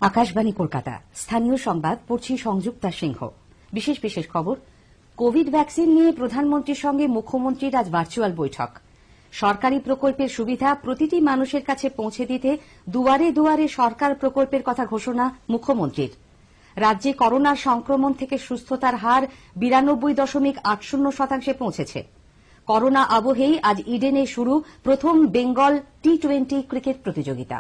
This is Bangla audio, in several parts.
আকাশবাণী কলকাতা, স্থানীয় সংবাদ পড়ছি সংযুক্তা সিংহ। বিশেষ বিশেষ খবর। কোভিড ভ্যাকসিন নিয়ে প্রধানমন্ত্রীর সঙ্গে মুখ্যমন্ত্রীর আজ ভার্চুয়াল বৈঠক। সরকারি প্রকল্পের সুবিধা প্রতিটি মানুষের কাছে পৌঁছে দিতে দুয়ারে দুয়ারে সরকার প্রকল্পের কথা ঘোষণা মুখ্যমন্ত্রীর। রাজ্যে করোনার সংক্রমণ থেকে সুস্থতার হার 92.80% পৌঁছেছে। করোনা আবহেই আজ ইডেনে শুরু প্রথম বেঙ্গল টি-20 ক্রিকেট প্রতিযোগিতা।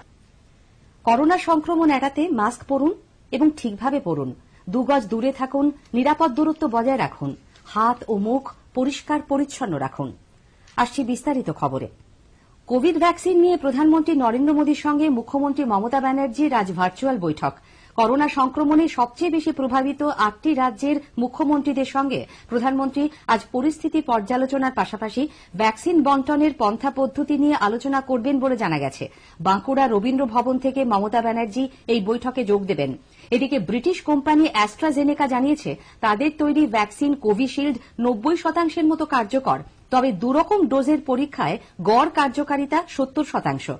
করোনা সংক্রমণ এড়াতে মাস্ক পরুন এবং ঠিকভাবে পরুন, 2 গজ দূরে থাকুন, নিরাপদ দূরত্ব বজায় রাখুন, হাত ও মুখ পরিষ্কার পরিচ্ছন্ন রাখুন। আসছি বিস্তারিত খবরে। কোভিড ভ্যাকসিন নিয়ে প্রধানমন্ত্রী নরেন্দ্র মোদীর সঙ্গে মুখ্যমন্ত্রী মমতা ব্যানার্জির আজ ভার্চুয়াল বৈঠক। করোনা সংক্রমণে সবচেয়ে বেশি প্রভাবিত 8টি রাজ্যের মুখ্যমন্ত্রীদের সঙ্গে প্রধানমন্ত্রী আজ পরিস্থিতি পর্যালোচনার পাশাপাশি ভ্যাকসিন বন্টনের পন্থা পদ্ধতি নিয়ে আলোচনা করবেন বলে জানা গেছে। বাঁকুড়া রবীন্দ্র ভবন থেকে মমতা ব্যানার্জি এই বৈঠকে যোগ দেবেন। এদিকে ব্রিটিশ কোম্পানি অ্যাস্ট্রাজেনেকা জানিয়েছে তাদের তৈরি ভ্যাকসিন কোভিশিল্ড 90% মতো কার্যকর, তবে দুরকম ডোজের পরীক্ষায় গড় কার্যকারিতা 70%।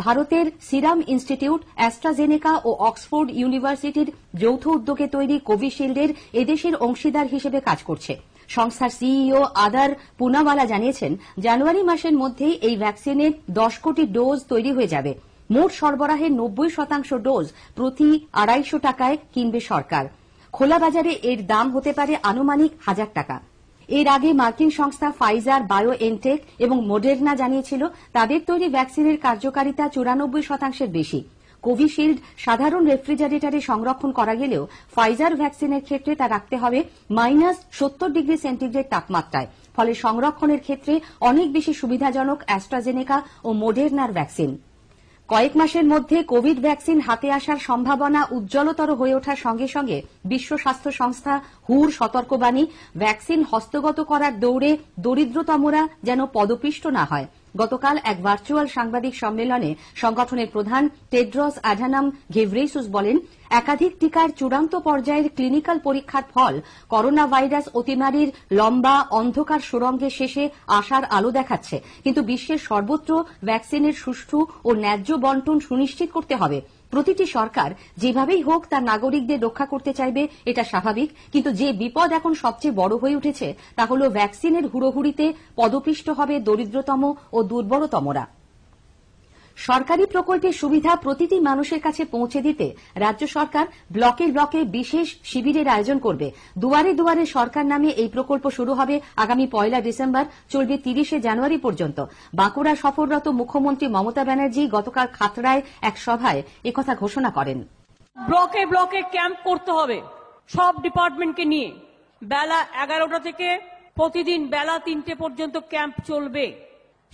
ভারতের সিরাম ইনস্টিটিউট, অ্যাস্ট্রাজেনেকা ও অক্সফোর্ড ইউনিভার্সিটির যৌথ উদ্যোগে তৈরি কোভিশিল্ডের এদেশের অংশীদার হিসেবে কাজ করছে। সংস্থার সিইও আদার পুনাওয়ালা জানিয়েছেন, জানুয়ারি মাসের মধ্যেই এই ভ্যাকসিনের 10 কোটি ডোজ তৈরি হয়ে যাবে। মোট সরবরাহের 90% ডোজ প্রতি 250 টাকায় কিনবে সরকার। খোলা বাজারে এর দাম হতে পারে আনুমানিক 1000 টাকা। এর আগে মার্কিন সংস্থা ফাইজার, বায়োএনটেক এবং মডেরনা জানিয়েছিল তাদের তৈরি ভ্যাকসিনের কার্যকারিতা 94%-এর বেশি। কোভিশিল্ড সাধারণ রেফ্রিজারেটরে সংরক্ষণ করা গেলেও ফাইজার ভ্যাকসিনের ক্ষেত্রে তা রাখতে হবে -70°C তাপমাত্রায়। ফলে সংরক্ষণের ক্ষেত্রে অনেক বেশি সুবিধাজনক অ্যাস্ট্রাজেনেকা ও মডেরনার ভ্যাকসিন। কয়েক মাসের মধ্যে কোভিড ভ্যাকসিন হাতে আসার সম্ভাবনা উজ্জ্বলতর হয়ে ওঠার সঙ্গে সঙ্গে বিশ্ব স্বাস্থ্য সংস্থা হুর সতর্কবাণী, ভ্যাকসিন হস্তগত করার দৌড়ে দরিদ্রতমরা যেন পদপিষ্ট না হয়। গতকাল এক ভার্চুয়াল সাংবাদিক সম্মেলনে সংগঠনের প্রধান টেড্রস অ্যাডানম ঘেব্রেইসুস বলেন, একাধিক টিকার চূড়ান্ত পর্যায়ের ক্লিনিক্যাল পরীক্ষার ফল করোনা ভাইরাস অতিমারির লম্বা অন্ধকার সুড়ঙ্গের শেষে আশার আলো দেখাচ্ছে, কিন্তু বিশ্বের সর্বত্র ভ্যাকসিনের সুষ্ঠু ও ন্যায্য বন্টন সুনিশ্চিত করতে হবে। প্রতিটি সরকার যেভাবেই হোক তার নাগরিকদের রক্ষা করতে চাইবে, এটা স্বাভাবিক, কিন্তু যে বিপদ এখন সবচেয়ে বড় হয়ে উঠেছে তা হল ভ্যাকসিনের হুড়োহুড়িতে পদপিষ্ট হবে দরিদ্রতম ও দুর্বলতমরা। সরকারি প্রকল্পের সুবিধা প্রতিটি মানুষের কাছে পৌঁছে দিতে রাজ্য সরকার ব্লকে ব্লকে বিশেষ শিবিরের আয়োজন করবে। দুয়ারে দুয়ারে সরকার নামে এই প্রকল্প শুরু হবে আগামী 1 ডিসেম্বর, চলবে 30 জানুয়ারি পর্যন্ত। বাঁকুড়া সফররত মুখ্যমন্ত্রী মমতা ব্যানার্জি গতকাল খাতড়ায় এক সভায় একথা ঘোষণা করেন। ব্লকে ব্লকে ক্যাম্প করতে হবে সব ডিপার্টমেন্টকে নিয়ে। বেলা 11টা থেকে প্রতিদিন বেলা 3টে পর্যন্ত ক্যাম্প চলবে।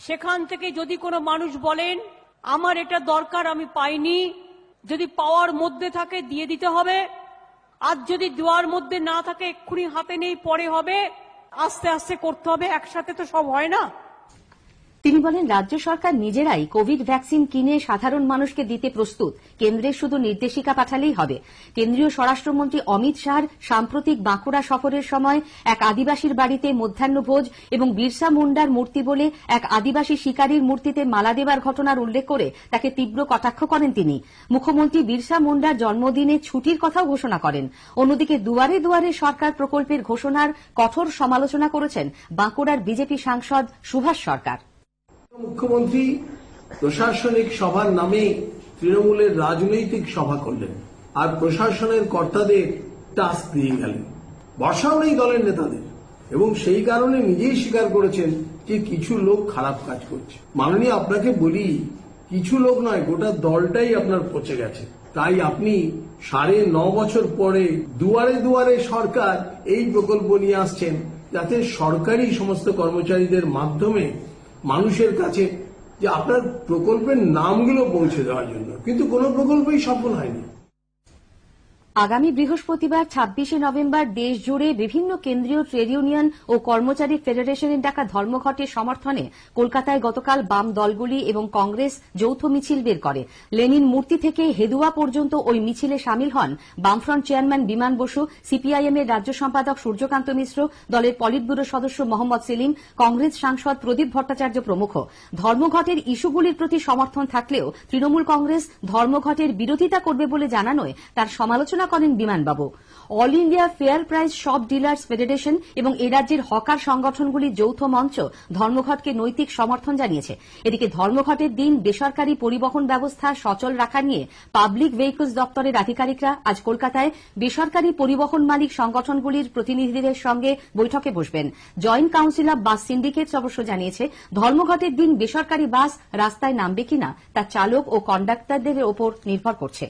সেখান থেকে যদি কোনো মানুষ বলেন আমার এটা দরকার, আমি পাইনি, যদি পাওয়ার মধ্যে থাকে দিয়ে দিতে হবে। আর যদি দেওয়ার মধ্যে না থাকে এক্ষুনি হাতে নেই, পরে হবে, আস্তে আস্তে করতে হবে, একসাথে তো সব হয় না। তিনি বলেন, রাজ্য সরকার নিজেরাই কোভিড ভ্যাকসিন কিনে সাধারণ মানুষকে দিতে প্রস্তুত, কেন্দ্রের শুধু নির্দেশিকা পাঠালেই হবে। কেন্দ্রীয় স্বরাষ্ট্রমন্ত্রী অমিত শাহর সাম্প্রতিক বাঁকুড়া সফরের সময় এক আদিবাসীর বাড়িতে মধ্যাহ্নভোজ এবং বিরসা মুন্ডার মূর্তি বলে এক আদিবাসী শিকারীর মূর্তিতে মালা দেবার ঘটনার উল্লেখ করে তাকে তীব্র কটাক্ষ করেন তিনি। মুখ্যমন্ত্রী বিরসা মুন্ডার জন্মদিনে ছুটির কথাও ঘোষণা করেন। অন্যদিকে দুয়ারে দুয়ারে সরকার প্রকল্পের ঘোষণার কঠোর সমালোচনা করেছেন বাঁকুড়ার বিজেপি সাংসদ সুভাষ সরকার। মুখ্যমন্ত্রী প্রশাসনিক সভার নামে তৃণমূলের রাজনৈতিক সভা করলেন আর প্রশাসনের কর্তাদের টাস্ক দিয়ে গেলেন। বর্ষাও নেই দলের নেতাদের, এবং সেই কারণে নিজেই স্বীকার করেছেন যে কিছু লোক খারাপ কাজ করছে। মাননীয়, আপনাকে বলি, কিছু লোক নয়, গোটা দলটাই আপনার পচে গেছে। তাই আপনি 9.5 বছর পরে দুয়ারে দুয়ারে সরকার এই প্রকল্প নিয়ে আসছেন, যাতে সরকারি সমস্ত কর্মচারীদের মাধ্যমে মানুষের কাছে যে আপনার প্রকল্পের নামগুলো পৌঁছে দেওয়ার জন্য, কিন্তু কোনো প্রকল্পই সফল হয়নি। আগামী বৃহস্পতিবার ২৬শে নভেম্বর দেশ জুড়ে বিভিন্ন কেন্দ্রীয় ট্রেড ইউনিয়ন ও কর্মচারী ফেডারেশনের ডাকা ধর্মঘটের সমর্থনে কলকাতায় গতকাল বাম দলগুলি এবং কংগ্রেস যৌথ মিছিল বের করে। লেনিন মূর্তি থেকে হেদুয়া পর্যন্ত ওই মিছিলে সামিল হন বামফ্রন্ট চেয়ারম্যান বিমান বসু, সিপিআইএম এর রাজ্য সম্পাদক সূর্যকান্ত মিশ্র, দলের পলিট ব্যুরো সদস্য মোহাম্মদ সেলিম, কংগ্রেস সাংসদ প্রদীপ ভট্টাচার্য প্রমুখ। ধর্মঘটের ইস্যুগুলির প্রতি সমর্থন থাকলেও তৃণমূল কংগ্রেস ধর্মঘটের বিরোধিতা করবে বলে জানানোয় তার সমালোচনা করেন বিমানবাবু। All India Fair Price Shop Dealers Federation এবং এ রাজ্যের হকার সংগঠনগুলির যৌথ মঞ্চ ধর্মঘটকে নৈতিক সমর্থন জানিয়েছে। এদিকে ধর্মঘটের দিন বেসরকারি পরিবহন ব্যবস্থা সচল রাখা নিয়ে পাবলিক ভেহিকলস দপ্তরের আধিকারিকরা আজ কলকাতায় বেসরকারি পরিবহন মালিক সংগঠনগুলির প্রতিনিধিদের সঙ্গে বৈঠকে বসবেন। জয়েন্ট কাউন্সিল অব বাস সিন্ডিকেটস অবশ্য জানিয়েছে ধর্মঘটের দিন বেসরকারি বাস রাস্তায় নামবে কিনা তা চালক ও কন্ডাক্টরদের ওপর নির্ভর করছে।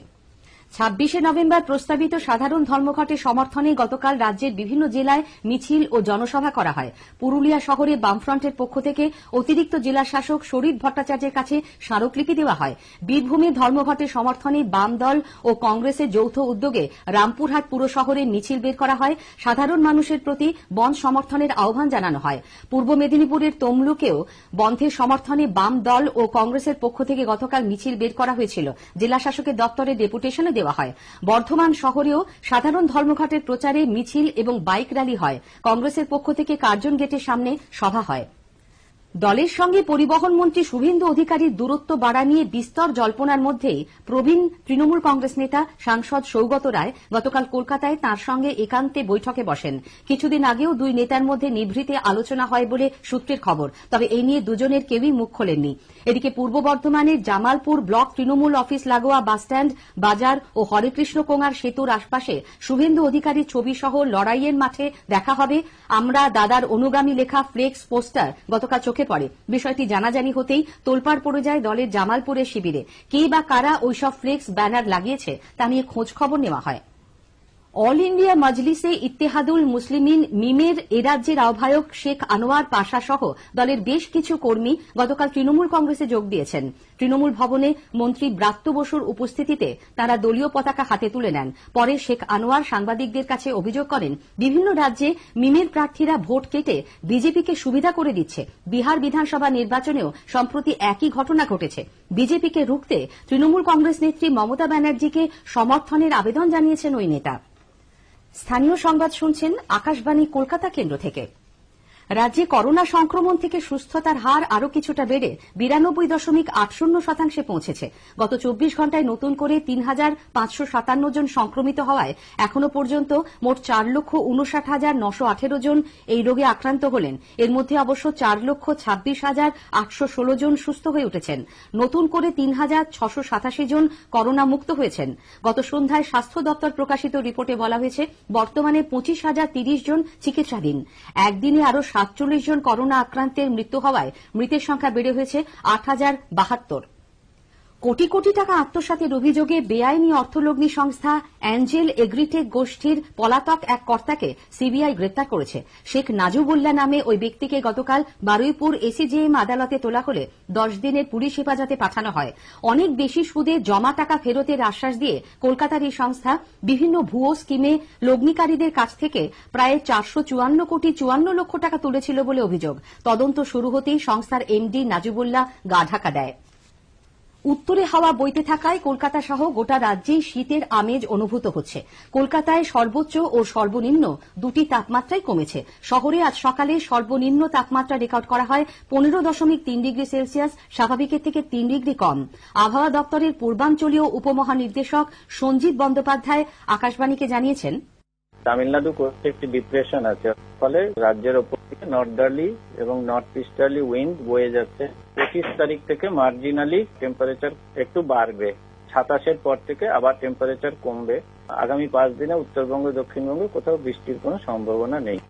২৬শে নভেম্বর প্রস্তাবিত সাধারণ ধর্মঘটের সমর্থনে গতকাল রাজ্যের বিভিন্ন জেলায় মিছিল ও জনসভা করা হয়। পুরুলিয়া শহরে বামফ্রন্টের পক্ষ থেকে অতিরিক্ত জেলা শাসক শরীফ ভট্টাচার্যের কাছে স্মারকলিপি দেওয়া হয়। বীরভূমে ধর্মঘটের সমর্থনে বাম দল ও কংগ্রেসের যৌথ উদ্যোগে রামপুরহাট পুর শহরে মিছিল বের করা হয়। সাধারণ মানুষের প্রতি বন্ধ সমর্থনের আহ্বান জানানো হয়। পূর্ব মেদিনীপুরের তমলুকেও বন্ধের সমর্থনে বাম দল ও কংগ্রেসের পক্ষ থেকে গতকাল মিছিল বের করা হয়েছিল। জেলা শাসকের দপ্তরে ডেপুটেশনে দেওয়া হয়। বর্ধমান শহরেও সাধারণ ধর্মঘটের প্রচারে মিছিল এবং বাইক র্যালি হয়। কংগ্রেসের পক্ষ থেকে কার্জন গেটের সামনে সভা হয়। দলের সঙ্গে পরিবহন মন্ত্রী শুভেন্দু অধিকারীর দূরত্ব বাড়া নিয়ে বিস্তর জল্পনার মধ্যেই প্রবীণ তৃণমূল কংগ্রেস নেতা সাংসদ সৌগত রায় গতকাল কলকাতায় তাঁর সঙ্গে একান্তে বৈঠকে বসেন। কিছুদিন আগেও দুই নেতার মধ্যে নিভৃতে আলোচনা হয় বলে সূত্রের খবর, তবে এই নিয়ে দুজনের কেউই মুখ খোলেননি। এদিকে পূর্ব বর্ধমানের জামালপুর ব্লক তৃণমূল অফিস লাগোয়া বাসস্ট্যান্ড, বাজার ও হরেকৃষ্ণ কোঙার সেতুর আশপাশে শুভেন্দু অধিকারীর ছবি সহ লড়াইয়ের মাঠে দেখা হবে আমরা দাদার অনুগামী লেখা ফ্লেক্স পোস্টার গতকাল চোখে পড়ে। বিষয়টি জানাজানি হতেই তোলপাড় পড়ে যায় দলের জামালপুরের শিবিরে। কে বা কারা ওইসব ফ্লেক্স ব্যানার লাগিয়েছে তা নিয়ে খোঁজ খবর নেওয়া হয়। অল ইন্ডিয়া মজলিসে ইত্তেহাদুল মুসলিমিন মিমের এ রাজ্যের আহ্বায়ক শেখ আনোয়ার পাশা সহ দলের বেশ কিছু কর্মী গতকাল তৃণমূল কংগ্রেসে যোগ দিয়েছেন। তৃণমূল ভবনে মন্ত্রী ব্রাত্য বসুর উপস্থিতিতে তাঁরা দলীয় পতাকা হাতে তুলে নেন। পরে শেখ আনোয়ার সাংবাদিকদের কাছে অভিযোগ করেন বিভিন্ন রাজ্যে মিমের প্রার্থীরা ভোট কেটে বিজেপিকে সুবিধা করে দিচ্ছে। বিহার বিধানসভা নির্বাচনেও সম্প্রতি একই ঘটনা ঘটেছে। বিজেপিকে রুখতে তৃণমূল কংগ্রেস নেত্রী মমতা ব্যানার্জিকে সমর্থনের আবেদন জানিয়েছেন ওই নেতা। স্থানীয় সংবাদ শুনছেন আকাশবাণী কলকাতা কেন্দ্র থেকে। রাজ্যে করোনা সংক্রমণ থেকে সুস্থতার হার আরও কিছুটা বেড়ে ৯২.৮০% পৌঁছেছে। গত ২৪ ঘণ্টায় নতুন করে ৩,৫৫৭ জন সংক্রমিত হওয়ায় এখনো পর্যন্ত মোট ৪,৫৯,৯১৮ জন এই রোগে আক্রান্ত হলেন। এর মধ্যে অবশ্য ৪,২৬,৮১৬ জন সুস্থ হয়ে উঠেছেন। নতুন করে ৩,৬৮৭ জন করোনা মুক্ত হয়েছেন। গত সন্ধ্যায় স্বাস্থ্য দপ্তর প্রকাশিত রিপোর্টে বলা হয়েছে বর্তমানে ২৫,০৩০ জন চিকিৎসাধীন। একদিনে আরও ৪৭ জন করোনা আক্রান্তের মৃত্যু হওয়ায় মৃতের সংখ্যা বেড়ে হয়েছে ৮,০৭২। কোটি কোটি টাকা আত্মসাতের অভিযোগে বেআইনি অর্থলগ্নি সংস্থা অ্যাঞ্জেল এগ্রিটেক গোষ্ঠীর পলাতক এক কর্তাকে সিবিআই গ্রেপ্তার করেছে। শেখ নাজুবুল্লাহ নামে ওই ব্যক্তিকে গতকাল বারুইপুর এসিজেএম আদালতে তোলা হলে ১০ দিনের পুলিশ হেফাজতে পাঠানো হয়। অনেক বেশি সুদে জমা টাকা ফেরতের আশ্বাস দিয়ে কলকাতার এই সংস্থা বিভিন্ন ভুয়ো স্কিমে লগ্নিকারীদের কাছ থেকে প্রায় ৪৫৪ লক্ষ টাকা তুলেছিল বলে অভিযোগ। তদন্ত শুরু হতেই সংস্থার এমডি নাজুবুল্লাহ গা ঢাকা দেয়। উত্তরে হাওয়া বইতে থাকায় কলকাতা সহ গোটা রাজ্যেই শীতের আমেজ অনুভূত হচ্ছে। কলকাতায় সর্বোচ্চ ও সর্বনিম্ন দুটি তাপমাত্রাই কমেছে। শহরে আজ সকালে সর্বনিম্ন তাপমাত্রা রেকর্ড করা হয় ১৫.৩ ডিগ্রি সেলসিয়াস, স্বাভাবিকের থেকে ৩ ডিগ্রি কম। আবহাওয়া দপ্তরের পূর্বাঞ্চলীয় উপমহানির্দেশক সঞ্জীব বন্দ্যোপাধ্যায় আকাশবাণীকে জানিয়েছেন, তামিলনাড়ু কোস্টে একটি ডিপ্রেশন আছে, ফলে রাজ্যের ওপর থেকে নর্দার্লি এবং নর্থ ইস্টার্লি উইন্ড বয়ে যাচ্ছে। ২৫ তারিখ থেকে মার্জিনালি টেম্পারেচার একটু বাড়বে। ২৭-এর পর থেকে আবার টেম্পারেচার কমবে। আগামী ৫ দিনে উত্তরবঙ্গ দক্ষিণবঙ্গে কোথাও বৃষ্টির কোনো সম্ভাবনা নেই।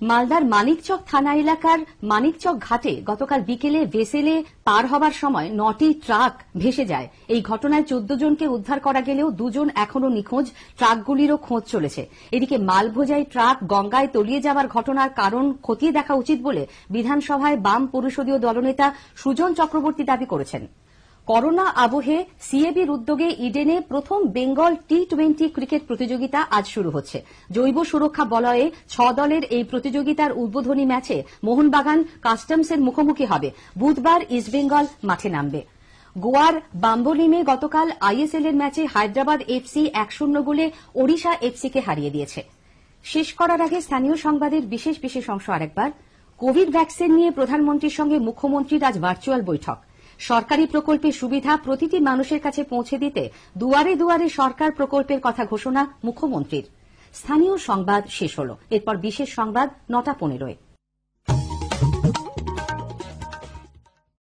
মালদার মানিকচক থানা এলাকার মানিকচক ঘাটে গতকাল বিকেলে ভেসেলে পার হবার সময় ৯টি ট্রাক ভেসে যায়। এই ঘটনায় ১৪ জনকে উদ্ধার করা গেলেও ২ জন এখনও নিখোঁজ। ট্রাকগুলিরও খোঁজ চলেছে। এদিকে মালবোঝাই ট্রাক গঙ্গায় তলিয়ে যাওয়ার ঘটনার কারণ খতিয়ে দেখা উচিত বলে বিধানসভায় বাম পরিষদীয় দলনেতা সুজন চক্রবর্তী দাবি করেছেন। করোনা আবহে সিএবির উদ্যোগে ইডেনে প্রথম বেঙ্গল টি-20 ক্রিকেট প্রতিযোগিতা আজ শুরু হচ্ছে। জৈব সুরক্ষা বলয়ে 6 দলের এই প্রতিযোগিতার উদ্বোধনী ম্যাচে মোহনবাগান কাস্টমসের মুখোমুখি হবে। বুধবার ইস্টবেঙ্গল মাঠে নামবে। গোয়ার বাম্বোলিমে গতকাল আইএসএল এর ম্যাচে হায়দ্রাবাদ এফসি 1-0 গোলে ওড়িশা এফসিকে হারিয়ে দিয়েছে। শেষ করার আগে স্থানীয় সংবাদের বিশেষ অংশ আরেকবার। কোভিড ভ্যাকসিন নিয়ে প্রধানমন্ত্রীর সঙ্গে মুখ্যমন্ত্রীর আজ ভার্চুয়াল বৈঠক। সরকারি প্রকল্পের সুবিধা প্রতিটি মানুষের কাছে পৌঁছে দিতে দুয়ারে দুয়ারে সরকার প্রকল্পের কথা ঘোষণা মুখ্যমন্ত্রীর। স্থানীয় সংবাদ শেষ হল। এরপর বিশেষ সংবাদ 9:15।